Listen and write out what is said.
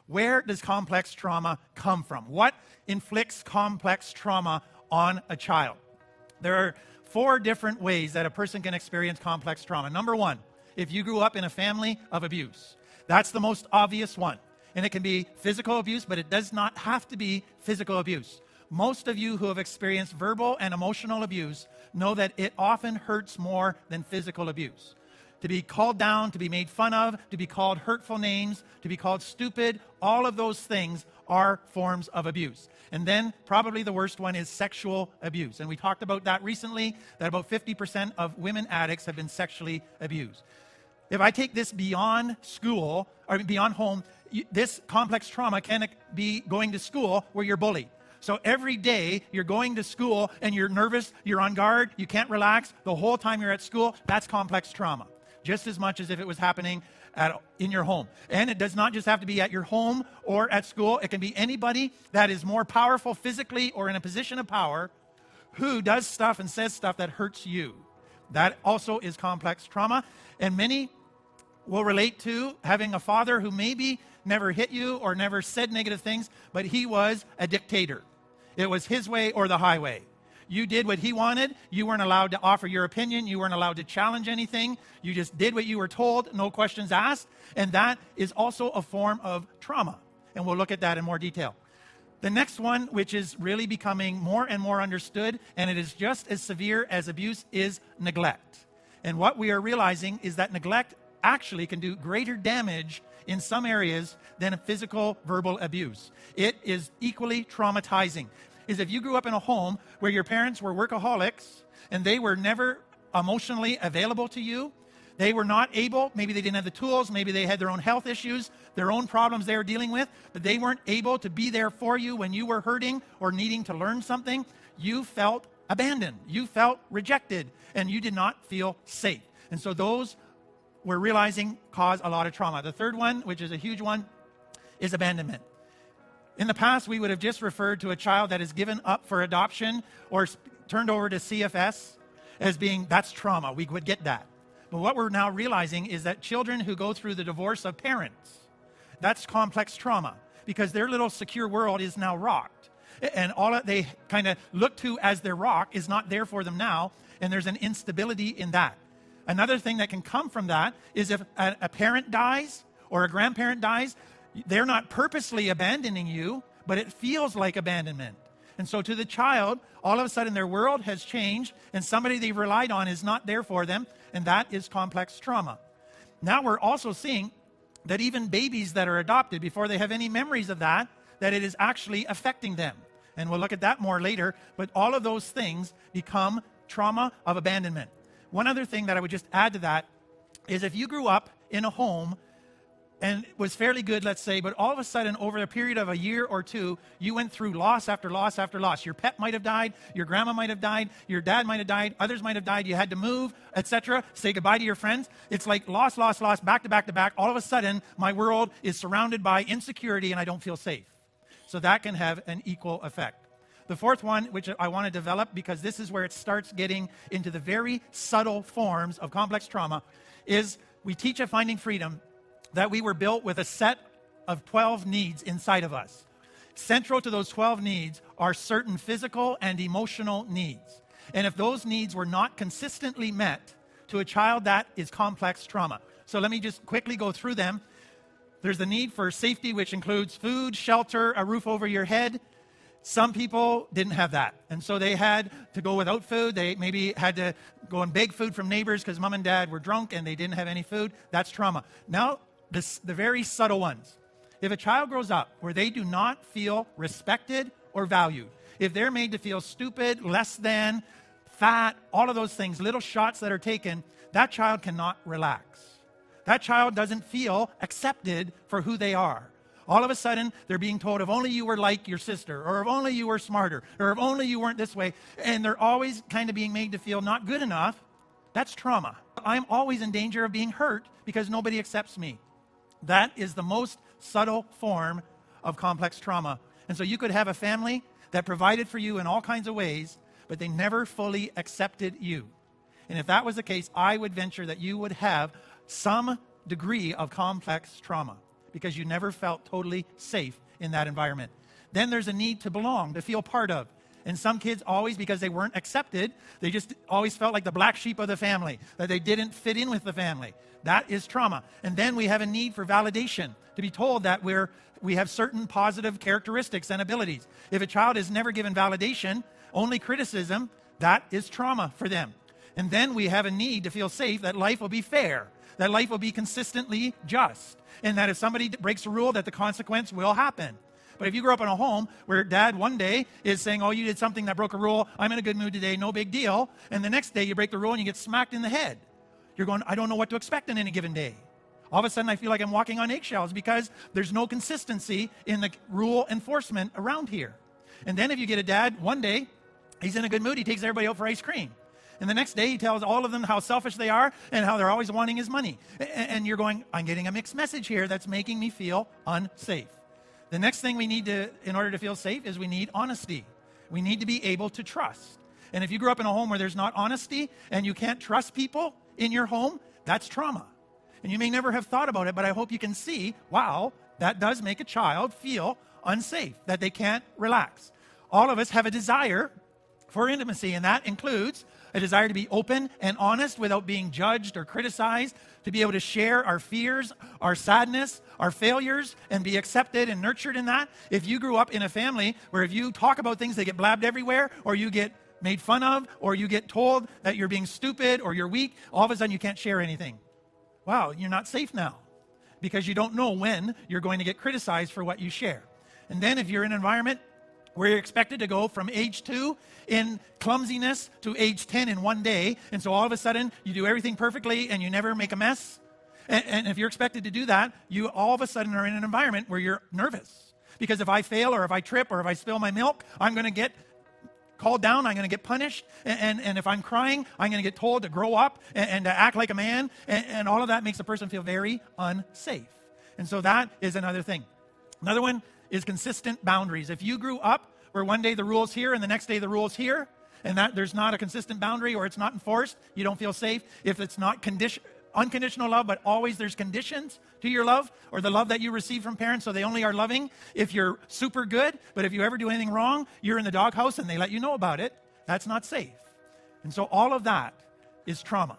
Where does complex trauma come from? What inflicts complex trauma on a child? There are 4 different ways that a person can experience complex trauma. Number 1, if you grew up in a family of abuse. That's the most obvious one. And it can be physical abuse, but it does not have to be physical abuse. Most of you who have experienced verbal and emotional abuse know that it often hurts more than physical abuse. To be called down, to be made fun of, to be called hurtful names, to be called stupid, all of those things are forms of abuse. And then probably the worst one is sexual abuse. And we talked about that recently, that about 50% of women addicts have been sexually abused. If I take this beyond school, or beyond home, this complex trauma can be going to school where you're bullied. So every day you're going to school and you're nervous, you're on guard, you can't relax. The whole time you're at school, that's complex trauma. Just as much as if it was happening in your home. And it does not just have to be at your home or at school. It can be anybody that is more powerful physically or in a position of power who does stuff and says stuff that hurts you. That also is complex trauma. And many will relate to having a father who maybe never hit you or never said negative things, but he was a dictator. It was his way or the highway. You did what he wanted. You weren't allowed to offer your opinion. You weren't allowed to challenge anything. You just did what you were told, no questions asked. And that is also a form of trauma. And we'll look at that in more detail. The next one, which is really becoming more and more understood, and it is just as severe as abuse, is neglect. And what we are realizing is that neglect actually can do greater damage in some areas than a physical verbal abuse. It is equally traumatizing. Is if you grew up in a home where your parents were workaholics and they were never emotionally available to you, they were not able, maybe they didn't have the tools, maybe they had their own health issues, their own problems they were dealing with, but they weren't able to be there for you when you were hurting or needing to learn something, you felt abandoned, you felt rejected, and you did not feel safe. And so those we're realizing cause a lot of trauma. The third one, which is a huge one, is abandonment. In the past, we would have just referred to a child that is given up for adoption or turned over to CFS as being, that's trauma. We would get that. But what we're now realizing is that children who go through the divorce of parents, that's complex trauma because their little secure world is now rocked. And all that they kind of look to as their rock is not there for them now, and there's an instability in that. Another thing that can come from that is if a parent dies or a grandparent dies, they're not purposely abandoning you, but it feels like abandonment. And so to the child, all of a sudden their world has changed and somebody they relied on is not there for them, and that is complex trauma. Now we're also seeing that even babies that are adopted, before they have any memories of that it is actually affecting them. And we'll look at that more later, but all of those things become trauma of abandonment. One other thing that I would just add to that is if you grew up in a home and it was fairly good, let's say, but all of a sudden over a period of a year or two, you went through loss after loss after loss. Your pet might have died, your grandma might have died, your dad might have died, others might have died, you had to move, etc., say goodbye to your friends. It's like loss, loss, loss, back to back to back. All of a sudden, my world is surrounded by insecurity and I don't feel safe. So that can have an equal effect. The fourth one, which I want to develop because this is where it starts getting into the very subtle forms of complex trauma, is we teach at Finding Freedom that we were built with a set of 12 needs inside of us. Central to those 12 needs are certain physical and emotional needs. And if those needs were not consistently met to a child, that is complex trauma. So let me just quickly go through them. There's the need for safety, which includes food, shelter, a roof over your head. Some people didn't have that, and so they had to go without food. They maybe had to go and beg food from neighbors because mom and dad were drunk and they didn't have any food. That's trauma. Now, the very subtle ones. If a child grows up where they do not feel respected or valued, if they're made to feel stupid, less than, fat, all of those things, little shots that are taken, that child cannot relax. That child doesn't feel accepted for who they are. All of a sudden, they're being told, if only you were like your sister, or if only you were smarter, or if only you weren't this way. And they're always kind of being made to feel not good enough. That's trauma. I'm always in danger of being hurt because nobody accepts me. That is the most subtle form of complex trauma. And so you could have a family that provided for you in all kinds of ways, but they never fully accepted you. And if that was the case, I would venture that you would have some degree of complex trauma. because you never felt totally safe in that environment. Then there's a need to belong, to feel part of. And some kids always, because they weren't accepted, they just always felt like the black sheep of the family, that they didn't fit in with the family. That is trauma. And then we have a need for validation, to be told that we have certain positive characteristics and abilities. If a child is never given validation, only criticism, that is trauma for them. And then we have a need to feel safe that life will be fair, that life will be consistently just, and that if somebody breaks a rule, that the consequence will happen. But if you grow up in a home where dad one day is saying, oh, you did something that broke a rule, I'm in a good mood today, no big deal, and the next day you break the rule and you get smacked in the head, you're going, I don't know what to expect on any given day. All of a sudden I feel like I'm walking on eggshells because there's no consistency in the rule enforcement around here. And then if you get a dad, one day, he's in a good mood, he takes everybody out for ice cream. And the next day he tells all of them how selfish they are and how they're always wanting his money. And you're going, I'm getting a mixed message here that's making me feel unsafe. The next thing we need to, in order to feel safe, is we need honesty. We need to be able to trust. And if you grew up in a home where there's not honesty and you can't trust people in your home, that's trauma. And you may never have thought about it, but I hope you can see, wow, that does make a child feel unsafe, that they can't relax. All of us have a desire for intimacy, and that includes a desire to be open and honest without being judged or criticized, to be able to share our fears, our sadness, our failures, and be accepted and nurtured in that. If you grew up in a family where if you talk about things, they get blabbed everywhere, or you get made fun of, or you get told that you're being stupid or you're weak, all of a sudden you can't share anything. Wow, you're not safe now because you don't know when you're going to get criticized for what you share. And then if you're in an environment where you're expected to go from age 2 in clumsiness to age 10 in one day, and so all of a sudden you do everything perfectly and you never make a mess, and if you're expected to do that, you all of a sudden are in an environment where you're nervous. Because if I fail or if I trip or if I spill my milk, I'm going to get called down, I'm going to get punished, and if I'm crying, I'm going to get told to grow up and to act like a man, and all of that makes a person feel very unsafe. And so that is another thing. Another one is consistent boundaries. If you grew up where one day the rule's here and the next day the rule's here, and that there's not a consistent boundary or it's not enforced, you don't feel safe. If it's not unconditional love, but always there's conditions to your love, or the love that you receive from parents, so they only are loving if you're super good, but if you ever do anything wrong, you're in the doghouse and they let you know about it, that's not safe. And so all of that is trauma.